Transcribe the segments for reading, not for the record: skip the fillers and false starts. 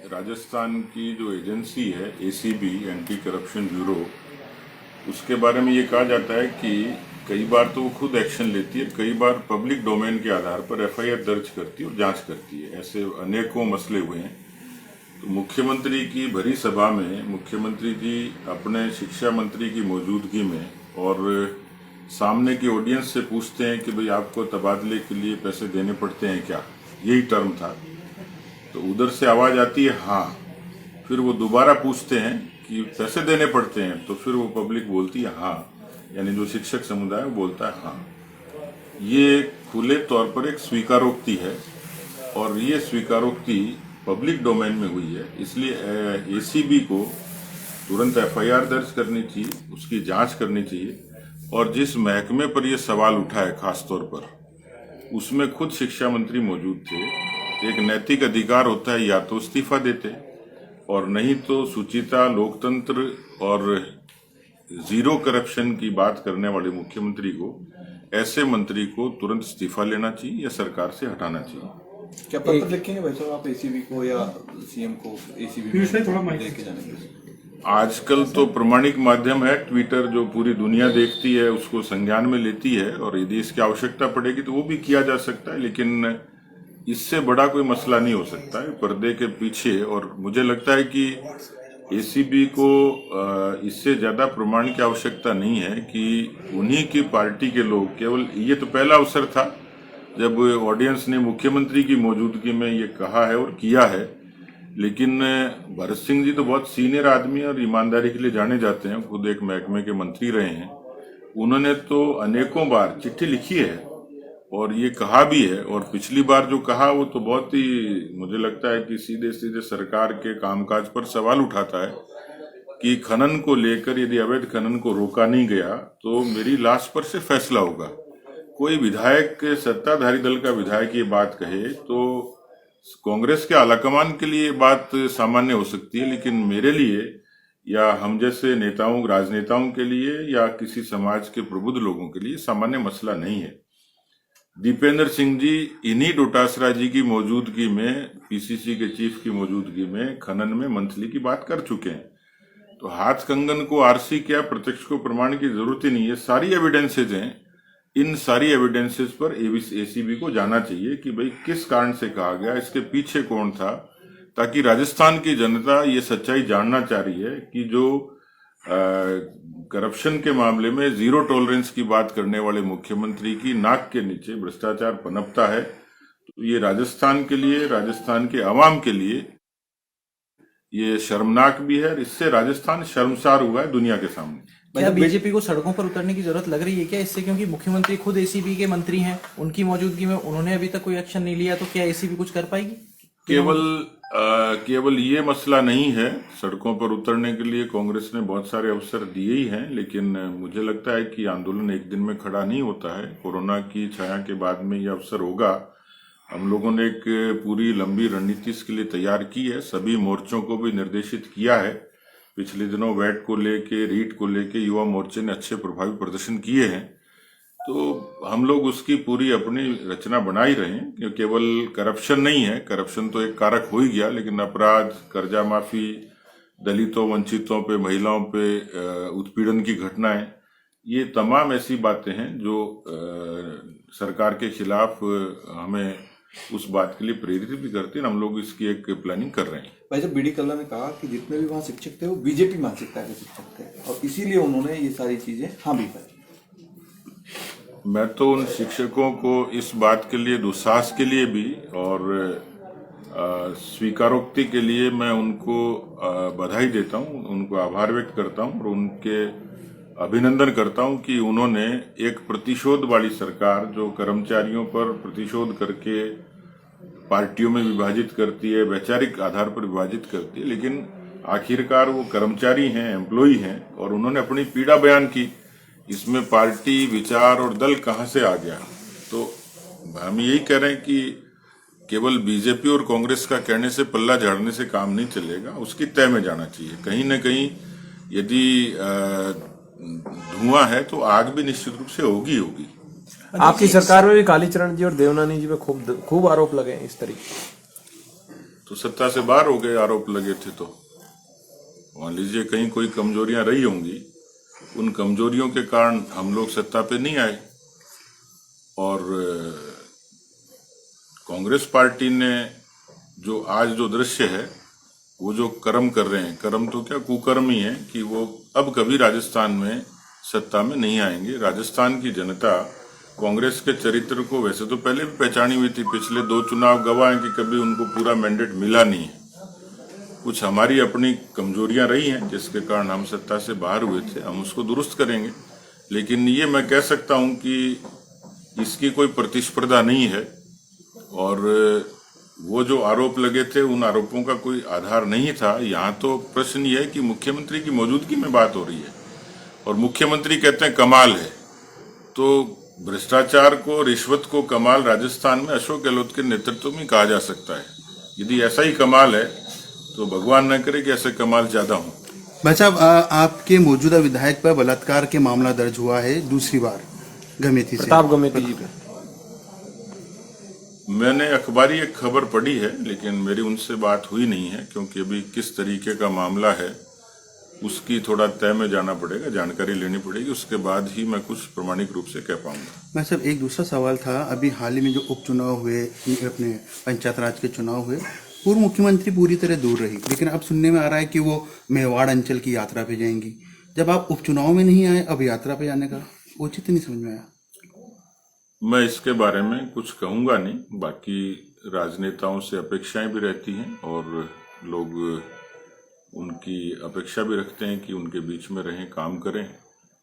राजस्थान की जो एजेंसी है एसीबी, एंटी करप्शन ब्यूरो, उसके बारे में ये कहा जाता है कि कई बार तो वो खुद एक्शन लेती है, कई बार पब्लिक डोमेन के आधार पर एफआईआर दर्ज करती है और जांच करती है। ऐसे अनेकों मसले हुए हैं। तो मुख्यमंत्री की भरी सभा में मुख्यमंत्री जी अपने शिक्षा मंत्री की मौजूदगी में और सामने की ऑडियंस से पूछते हैं कि भाई आपको तबादले के लिए पैसे देने पड़ते हैं क्या, यही टर्म था। तो उधर से आवाज आती है हाँ। फिर वो दोबारा पूछते हैं कि पैसे देने पड़ते हैं, तो फिर वो पब्लिक बोलती है हाँ, यानी जो शिक्षक समुदाय वो बोलता है हाँ। ये खुले तौर पर एक स्वीकारोक्ति है और ये स्वीकारोक्ति पब्लिक डोमेन में हुई है, इसलिए एसीबी को तुरंत एफआईआर दर्ज करनी चाहिए, उसकी जांच करनी चाहिए। और जिस महकमे पर यह सवाल उठा है खास तौर पर, उसमें खुद शिक्षा मंत्री मौजूद थे। एक नैतिक अधिकार होता है, या तो इस्तीफा देते और नहीं तो सुचिता, लोकतंत्र और जीरो करप्शन की बात करने वाले मुख्यमंत्री को, ऐसे मंत्री को तुरंत इस्तीफा लेना चाहिए या सरकार से हटाना चाहिए। क्या पत्र लिखेंगे भाई साहब आप एसीबी को या सीएम को एसीबी लेके जाने के लिए? आजकल तो प्रमाणिक माध्यम है ट्विटर, जो पूरी दुनिया देखती है, उसको संज्ञान में लेती है और यदि इसकी आवश्यकता पड़ेगी तो वो भी किया जा सकता है, लेकिन इससे बड़ा कोई मसला नहीं हो सकता है पर्दे के पीछे। और मुझे लगता है कि एसीबी को इससे ज्यादा प्रमाण की आवश्यकता नहीं है कि उन्हीं की पार्टी के लोग, केवल ये तो पहला अवसर था जब ऑडियंस ने मुख्यमंत्री की मौजूदगी में ये कहा है और किया है। लेकिन भरत सिंह जी तो बहुत सीनियर आदमी और ईमानदारी के लिए जाने जाते हैं, खुद एक महकमे के मंत्री रहे हैं। उन्होंने तो अनेकों बार चिट्ठी लिखी है और ये कहा भी है, और पिछली बार जो कहा वो तो बहुत ही, मुझे लगता है कि सीधे सीधे सरकार के कामकाज पर सवाल उठाता है कि खनन को लेकर यदि अवैध खनन को रोका नहीं गया तो मेरी लाश पर से फैसला होगा। कोई विधायक, सत्ताधारी दल का विधायक ये बात कहे तो कांग्रेस के आलाकमान के लिए बात सामान्य हो सकती है, लेकिन मेरे लिए या हम जैसे नेताओं, राजनेताओं के लिए या किसी समाज के प्रबुद्ध लोगों के लिए सामान्य मसला नहीं है। दीपेंद्र सिंह जी इन्हीं डोटासरा जी की मौजूदगी में, पीसीसी के चीफ की मौजूदगी में खनन में मंथली की बात कर चुके हैं। तो हाथ कंगन को आरसी क्या, प्रत्यक्ष को प्रमाण की जरूरत ही नहीं है। सारी एविडेंसेज हैं, इन सारी एविडेंसेस पर एसीबी को जाना चाहिए कि भाई किस कारण से कहा गया, इसके पीछे कौन था, ताकि राजस्थान की जनता ये सच्चाई जानना चाह रही है कि जो करप्शन के मामले में जीरो टॉलरेंस की बात करने वाले मुख्यमंत्री की नाक के नीचे भ्रष्टाचार पनपता है। तो ये राजस्थान के लिए, राजस्थान के अवाम के लिए ये शर्मनाक भी है। इससे राजस्थान शर्मसार हुआ है दुनिया के सामने। क्या बीजेपी को सड़कों पर उतरने की जरूरत लग रही है क्या इससे? क्योंकि मुख्यमंत्री खुद एसीबी के मंत्री हैं, उनकी मौजूदगी में उन्होंने अभी तक कोई एक्शन नहीं लिया, तो क्या एसीबी कुछ कर पाएगी? केवल ये मसला नहीं है। सड़कों पर उतरने के लिए कांग्रेस ने बहुत सारे अवसर दिए ही हैं, लेकिन मुझे लगता है कि आंदोलन एक दिन में खड़ा नहीं होता है। कोरोना की छाया के बाद में ये अवसर होगा। हम लोगों ने एक पूरी लंबी रणनीति इसके लिए तैयार की है, सभी मोर्चों को भी निर्देशित किया है। पिछले दिनों वैट को लेके, रीट को लेके युवा मोर्चे ने अच्छे प्रभावी प्रदर्शन किए हैं। तो हम लोग उसकी पूरी अपनी रचना बना ही रहे हैं कि केवल करप्शन नहीं है, करप्शन तो एक कारक हो ही गया, लेकिन अपराध, कर्जा माफी, दलितों, वंचितों पे, महिलाओं पे उत्पीड़न की घटनाएं, ये तमाम ऐसी बातें हैं जो सरकार के खिलाफ हमें उस बात के लिए प्रेरित भी करती है। हम लोग इसकी एक प्लानिंग कर रहे हैं। भाई साहब, बीडी कल्ला ने कहा कि जितने भी वहाँ शिक्षक थे वो बीजेपी मानसिकता के शिक्षक थे और इसीलिए उन्होंने ये सारी चीजें हाँ भी पाई। मैं तो उन शिक्षकों को इस बात के लिए, दुस्साहस के लिए भी और स्वीकारोक्ति के लिए मैं उनको बधाई देता हूं, उनको आभार व्यक्त करता हूं और उनके अभिनंदन करता हूं कि उन्होंने एक प्रतिशोध वाली सरकार, जो कर्मचारियों पर प्रतिशोध करके पार्टियों में विभाजित करती है, वैचारिक आधार पर विभाजित करती है, लेकिन आखिरकार वो कर्मचारी हैं, एम्प्लॉई हैं, और उन्होंने अपनी पीड़ा बयान की। इसमें पार्टी, विचार और दल कहां से आ गया? तो हम यही कह रहे हैं कि केवल बीजेपी और कांग्रेस का कहने से, पल्ला झाड़ने से काम नहीं चलेगा, उसकी तय में जाना चाहिए। कहीं न कहीं यदि धुआं है तो आग भी निश्चित रूप से होगी। आपकी सरकार में भी कालीचरण जी और देवनानी जी पे खूब आरोप लगे इस तरीके। तो सत्ता से बाहर हो गए, आरोप लगे थे तो मान लीजिए कहीं कोई कमजोरियां रही होंगी, उन कमजोरियों के कारण हम लोग सत्ता पे नहीं आए। और कांग्रेस पार्टी ने जो आज जो दृश्य है, वो जो कर्म कर रहे हैं, कर्म तो क्या कुकर्म ही है कि वो अब कभी राजस्थान में सत्ता में नहीं आएंगे। राजस्थान की जनता कांग्रेस के चरित्र को वैसे तो पहले भी पहचानी हुई थी, पिछले 2 चुनाव गवाह हैं कि कभी उनको पूरा मैंडेट मिला नहीं है। कुछ हमारी अपनी कमजोरियां रही हैं जिसके कारण हम सत्ता से बाहर हुए थे, हम उसको दुरुस्त करेंगे। लेकिन ये मैं कह सकता हूं कि इसकी कोई प्रतिस्पर्धा नहीं है, और वो जो आरोप लगे थे उन आरोपों का कोई आधार नहीं था। यहाँ तो प्रश्न ये है कि मुख्यमंत्री की मौजूदगी में बात हो रही है और मुख्यमंत्री कहते हैं कमाल है, तो भ्रष्टाचार को, रिश्वत को कमाल राजस्थान में अशोक गहलोत के नेतृत्व में कहा जा सकता है। यदि ऐसा ही कमाल है तो भगवान न करे कि ऐसे कमाल ज्यादा हों। भाई साहब, आपके मौजूदा विधायक पर बलात्कार के मामला दर्ज हुआ है दूसरी बार गमेती से, प्रताप गमेती जी पे। मैंने अखबारी एक खबर पढ़ी है, लेकिन मेरी उनसे बात हुई नहीं है, क्योंकि अभी किस तरीके का मामला है उसकी थोड़ा तय में जाना पड़ेगा, जानकारी लेनी पड़ेगी, उसके बाद ही मैं कुछ प्रमाणिक रूप से कह पाऊंगा। मैं साहब एक दूसरा सवाल था, अभी हाल ही में जो उपचुनाव हुए, अपने पंचायत राज के चुनाव हुए, पूर्व मुख्यमंत्री पूरी तरह दूर रही, लेकिन अब सुनने में आ रहा है कि वो मेवाड़ अंचल की यात्रा पे जाएंगी। जब आप उपचुनाव में नहीं आए, अब यात्रा पे जाने का उचित नहीं समझ में आया। मैं इसके बारे में कुछ कहूंगा नहीं, बाकी राजनेताओं से अपेक्षाएं भी रहती हैं और लोग उनकी अपेक्षा भी रखते हैं कि उनके बीच में रहें, काम करें,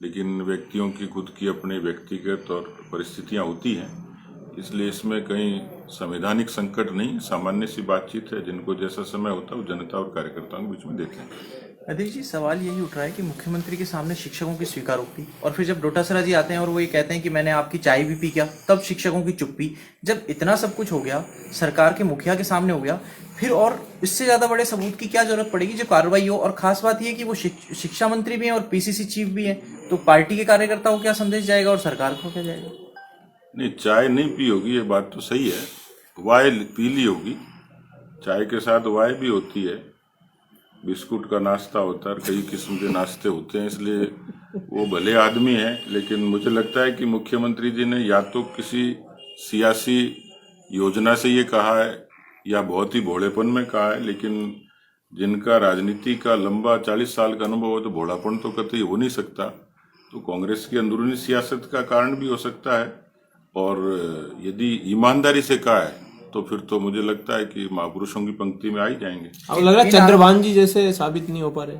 लेकिन व्यक्तियों की खुद की अपने व्यक्तिगत और परिस्थितियां होती हैं, इसलिए इसमें कहीं संवैधानिक संकट नहीं, सामान्य सी बातचीत है। जिनको जैसा समय होता है वो जनता और कार्यकर्ताओं के बीच में देते हैं। अध्यक्ष जी, सवाल यही उठ रहा है कि मुख्यमंत्री के सामने शिक्षकों की स्वीकारोक्ति, और फिर जब डोटासरा जी आते हैं और वो ये कहते हैं कि मैंने आपकी चाय भी पी क्या, तब शिक्षकों की चुप्पी। जब इतना सब कुछ हो गया, सरकार के मुखिया के सामने हो गया, फिर और इससे ज्यादा बड़े सबूत की क्या जरूरत पड़ेगी जो कार्रवाई हो। और खास बात यह कि वो शिक्षा मंत्री भी हैं और पीसीसी चीफ भी हैं, तो पार्टी के कार्यकर्ताओं को क्या संदेश जाएगा और सरकार को क्या जाएगा? नहीं, चाय नहीं पी होगी, ये बात तो सही है, वाय पी ली होगी। चाय के साथ वाय भी होती है, बिस्कुट का नाश्ता होता है, कई किस्म के नाश्ते होते हैं, इसलिए वो भले आदमी हैं। लेकिन मुझे लगता है कि मुख्यमंत्री जी ने या तो किसी सियासी योजना से ये कहा है या बहुत ही भोलेपन में कहा है, लेकिन जिनका राजनीति का लंबा 40 साल का अनुभव है तो भोलापन तो कतई हो नहीं सकता। तो कांग्रेस की अंदरूनी सियासत का कारण भी हो सकता है, और यदि ईमानदारी से कहा है तो फिर तो मुझे लगता है कि महापुरुषों की पंक्ति में आ ही जाएंगे। अब लग रहा है चंद्रभान जी जैसे साबित नहीं हो पा रहे।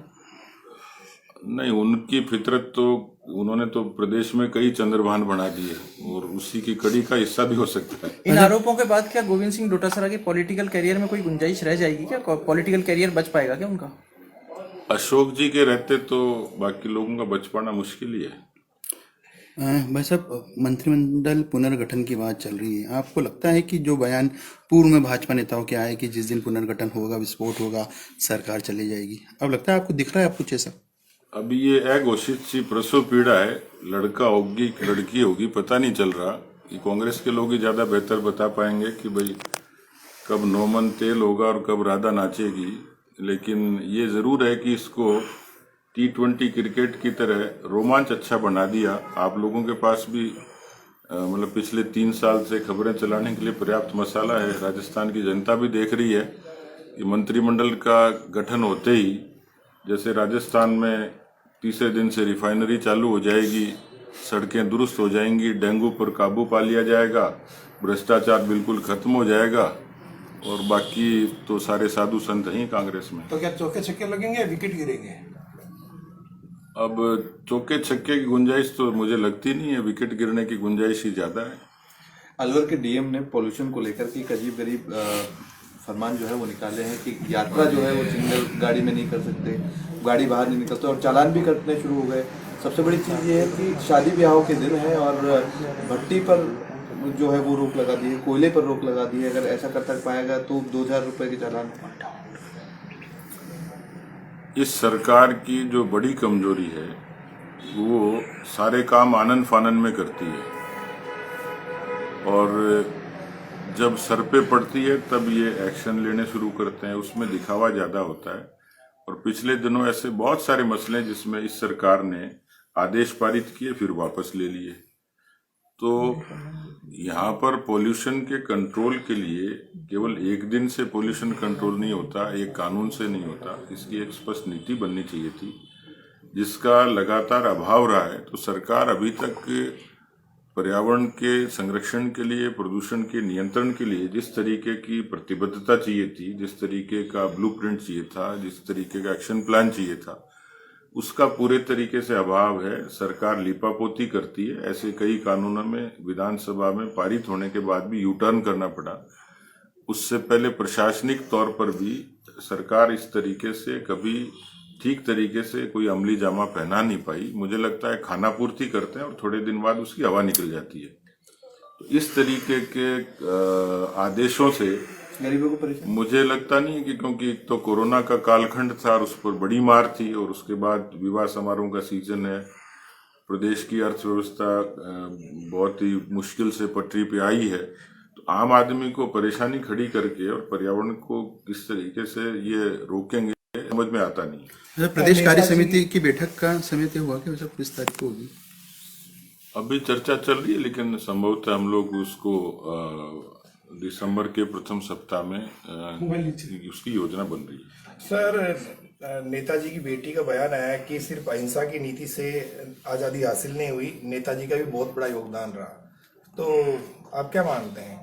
नहीं, उनकी फितरत तो, उन्होंने तो प्रदेश में कई चंद्रभान बना दिए और उसी की कड़ी का हिस्सा भी हो सकता है। इन आरोपों के बाद क्या गोविंद सिंह डोटासरा के पॉलिटिकल करियर में कोई गुंजाइश रह जाएगी क्या? पॉलिटिकल करियर बच पाएगा क्या उनका? अशोक जी के रहते तो बाकी लोगों का बच पाना मुश्किल ही है। भाई साहब, मंत्रिमंडल पुनर्गठन की बात चल रही है, आपको लगता है कि जो बयान पूर्व में भाजपा नेताओं के आए कि जिस दिन पुनर्गठन होगा, विस्फोट होगा, सरकार चली जाएगी, अब लगता है आपको दिख रहा है आप कुछ ऐसा? अभी ये अघोषित सी प्रसव पीड़ा है, लड़का होगी कि लड़की होगी पता नहीं चल रहा। ये कांग्रेस के लोग ही ज्यादा बेहतर बता पाएंगे कि भाई कब नौमन तेल होगा और कब राधा नाचेगी। लेकिन ये जरूर है कि इसको T20 क्रिकेट की तरह रोमांच अच्छा बना दिया। आप लोगों के पास भी मतलब पिछले 3 साल से खबरें चलाने के लिए पर्याप्त मसाला है। राजस्थान की जनता भी देख रही है कि मंत्रिमंडल का गठन होते ही जैसे राजस्थान में तीसरे दिन से रिफाइनरी चालू हो जाएगी, सड़कें दुरुस्त हो जाएंगी, डेंगू पर काबू पा लिया जाएगा, भ्रष्टाचार बिल्कुल खत्म हो जाएगा, और बाकी तो सारे साधु संत हैं कांग्रेस में। तो क्या चौके छक्के लगेंगे या विकेट गिरेंगे? अब चौके छक्के की गुंजाइश तो मुझे लगती नहीं है, विकेट गिरने की गुंजाइश ही ज्यादा है। अलवर के डीएम ने पॉल्यूशन को लेकर के अजीब गरीब फरमान जो है वो निकाले हैं कि यात्रा जो है वो सिंगल गाड़ी में नहीं कर सकते, गाड़ी बाहर नहीं निकलते, और चालान भी कटने शुरू हो गए। सबसे बड़ी चीज़ ये है कि शादी ब्याहों के दिन है और भट्टी पर जो है वो रोक लगा दी है, कोयले पर रोक लगा दी है। अगर ऐसा करता पाएगा तो 2000 रुपये के चालान। इस सरकार की जो बड़ी कमजोरी है वो सारे काम आनन फानन में करती है, और जब सर पे पड़ती है तब ये एक्शन लेने शुरू करते हैं, उसमें दिखावा ज्यादा होता है। और पिछले दिनों ऐसे बहुत सारे मसले हैं जिसमें इस सरकार ने आदेश पारित किए फिर वापस ले लिए। तो यहाँ पर पोल्यूशन के कंट्रोल के लिए केवल एक दिन से पोल्यूशन कंट्रोल नहीं होता, एक कानून से नहीं होता, इसकी एक स्पष्ट नीति बननी चाहिए थी जिसका लगातार अभाव रहा है। तो सरकार अभी तक पर्यावरण के संरक्षण के लिए, प्रदूषण के नियंत्रण के लिए जिस तरीके की प्रतिबद्धता चाहिए थी, जिस तरीके का ब्लूप्रिंट चाहिए था, जिस तरीके का एक्शन प्लान चाहिए था, उसका पूरे तरीके से अभाव है। सरकार लीपापोती करती है। ऐसे कई कानूनों में विधानसभा में पारित होने के बाद भी यू टर्न करना पड़ा। उससे पहले प्रशासनिक तौर पर भी सरकार इस तरीके से कभी ठीक तरीके से कोई अमली जामा पहना नहीं पाई। मुझे लगता है खाना पूर्ति करते हैं और थोड़े दिन बाद उसकी हवा निकल जाती है। तो इस तरीके के आदेशों से गरीबों को परेशान, मुझे लगता नहीं है कि, क्योंकि एक तो कोरोना का कालखंड था और उस पर बड़ी मार थी, और उसके बाद विवाह समारोह का सीजन है, प्रदेश की अर्थव्यवस्था बहुत ही मुश्किल से पटरी पे आई है। तो आम आदमी को परेशानी खड़ी करके और पर्यावरण को किस तरीके से ये रोकेंगे समझ में आता नहीं। अच्छा, प्रदेश कार्य समिति की बैठक का समय तय हुआ कि मतलब किस तारीख को होगी? अभी चर्चा चल रही है, लेकिन संभवतः हम लोग उसको दिसंबर के प्रथम सप्ताह में उसकी योजना बन रही है। सर, नेताजी की बेटी का बयान आया कि सिर्फ अहिंसा की नीति से आज़ादी हासिल नहीं हुई, नेताजी का भी बहुत बड़ा योगदान रहा। तो आप क्या मानते हैं?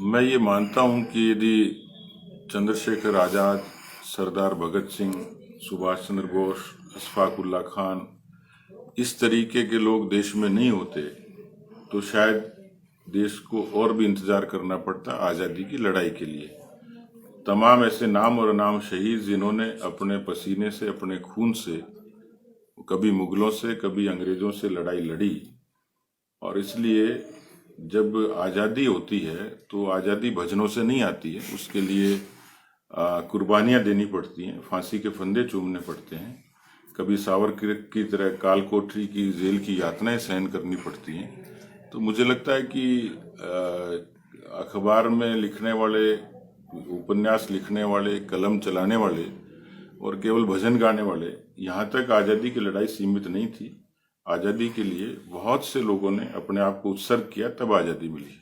मैं ये मानता हूं कि यदि चंद्रशेखर आजाद, सरदार भगत सिंह, सुभाष चंद्र बोस, अशफाक उल्ला खान, इस तरीके के लोग देश में नहीं होते तो शायद देश को और भी इंतजार करना पड़ता आज़ादी की लड़ाई के लिए। तमाम ऐसे नाम और अनाम शहीद जिन्होंने अपने पसीने से, अपने खून से, कभी मुगलों से, कभी अंग्रेजों से लड़ाई लड़ी, और इसलिए जब आज़ादी होती है तो आज़ादी भजनों से नहीं आती है, उसके लिए कुर्बानियां देनी पड़ती हैं, फांसी के फंदे चूमने पड़ते हैं, कभी सावरकर की तरह काल कोठरी की जेल की यातनाएं सहन करनी पड़ती हैं। तो मुझे लगता है कि अखबार में लिखने वाले, उपन्यास लिखने वाले, कलम चलाने वाले और केवल भजन गाने वाले, यहाँ तक आज़ादी की लड़ाई सीमित नहीं थी। आज़ादी के लिए बहुत से लोगों ने अपने आप को उत्सर्ग किया, तब आज़ादी मिली।